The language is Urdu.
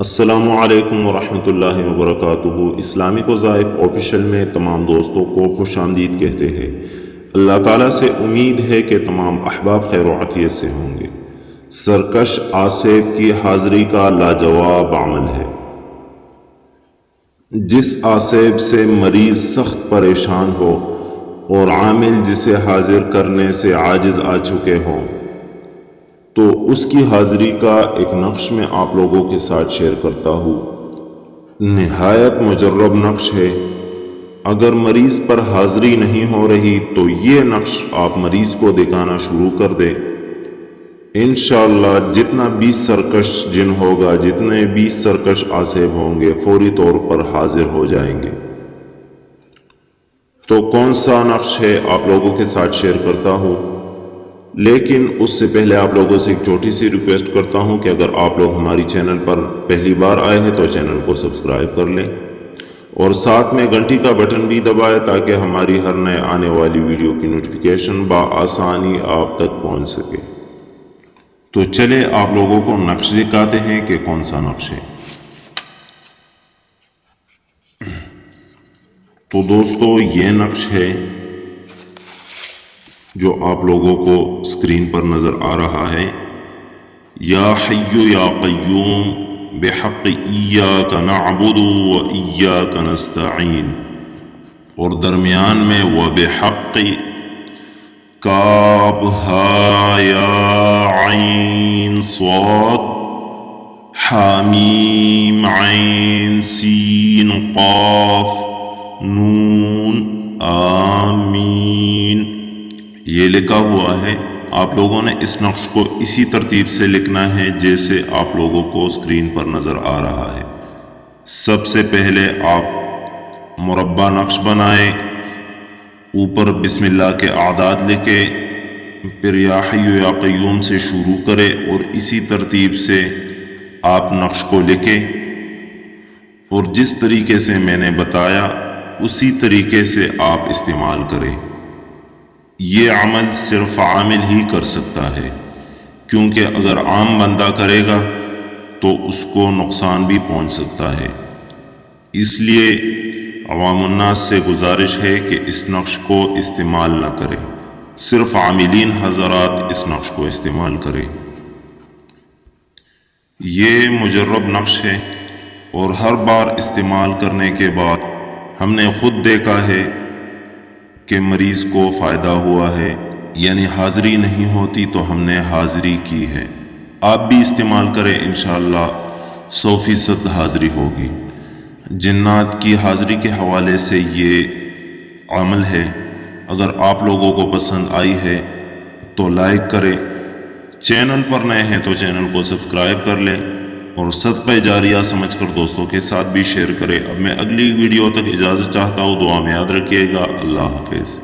السلام علیکم ورحمۃ اللہ وبرکاتہ۔ اسلامک وظائف آفیشیل میں تمام دوستوں کو خوش آمدید کہتے ہیں۔ اللہ تعالیٰ سے امید ہے کہ تمام احباب خیر و عافیت سے ہوں گے۔ سرکش آصیب کی حاضری کا لاجواب عمل ہے۔ جس آصیب سے مریض سخت پریشان ہو اور عامل جسے حاضر کرنے سے عاجز آ چکے ہوں تو اس کی حاضری کا ایک نقش میں آپ لوگوں کے ساتھ شیئر کرتا ہوں۔ نہایت مجرب نقش ہے۔ اگر مریض پر حاضری نہیں ہو رہی تو یہ نقش آپ مریض کو دکھانا شروع کر دیں۔ انشاءاللہ جتنا 20 سرکش جن ہوگا، جتنے 20 سرکش آصیب ہوں گے، فوری طور پر حاضر ہو جائیں گے۔ تو کون سا نقش ہے آپ لوگوں کے ساتھ شیئر کرتا ہوں، لیکن اس سے پہلے آپ لوگوں سے ایک چھوٹی سی ریکویسٹ کرتا ہوں کہ اگر آپ لوگ ہماری چینل پر پہلی بار آئے ہیں تو چینل کو سبسکرائب کر لیں اور ساتھ میں گھنٹی کا بٹن بھی دبائیں تاکہ ہماری ہر نئے آنے والی ویڈیو کی نوٹیفیکیشن بآسانی آپ تک پہنچ سکے۔ تو چلے آپ لوگوں کو نقش دکھاتے ہیں کہ کون سا نقش ہے۔ تو دوستو یہ نقش ہے جو آپ لوگوں کو اسکرین پر نظر آ رہا ہے۔ یا حی یا قیوم بحق ایاک نعبد و ایاک نستعین، اور درمیان میں وبحق کاف ہا یا عین صاد حامیم عین سین قاف نون آمین، یہ لکھا ہوا ہے۔ آپ لوگوں نے اس نقش کو اسی ترتیب سے لکھنا ہے جیسے آپ لوگوں کو اسکرین پر نظر آ رہا ہے۔ سب سے پہلے آپ مربع نقش بنائیں، اوپر بسم اللہ کے اعداد لکھے، پھر یا حی یا قیوم سے شروع کرے اور اسی ترتیب سے آپ نقش کو لکھیں، اور جس طریقے سے میں نے بتایا اسی طریقے سے آپ استعمال کریں۔ یہ عمل صرف عامل ہی کر سکتا ہے، کیونکہ اگر عام بندہ کرے گا تو اس کو نقصان بھی پہنچ سکتا ہے۔ اس لیے عوام الناس سے گزارش ہے کہ اس نقش کو استعمال نہ کریں، صرف عاملین حضرات اس نقش کو استعمال کریں۔ یہ مجرب نقش ہے اور ہر بار استعمال کرنے کے بعد ہم نے خود دیکھا ہے کہ مریض کو فائدہ ہوا ہے، یعنی حاضری نہیں ہوتی تو ہم نے حاضری کی ہے۔ آپ بھی استعمال کریں، انشاءاللہ 100% حاضری ہوگی۔ جنات کی حاضری کے حوالے سے یہ عمل ہے۔ اگر آپ لوگوں کو پسند آئی ہے تو لائک کریں، چینل پر نئے ہیں تو چینل کو سبسکرائب کر لیں اور صدقہ جاریہ سمجھ کر دوستوں کے ساتھ بھی شیئر کریں۔ اب میں اگلی ویڈیو تک اجازت چاہتا ہوں، دعا میں یاد رکھیے گا۔ اللہ حافظ۔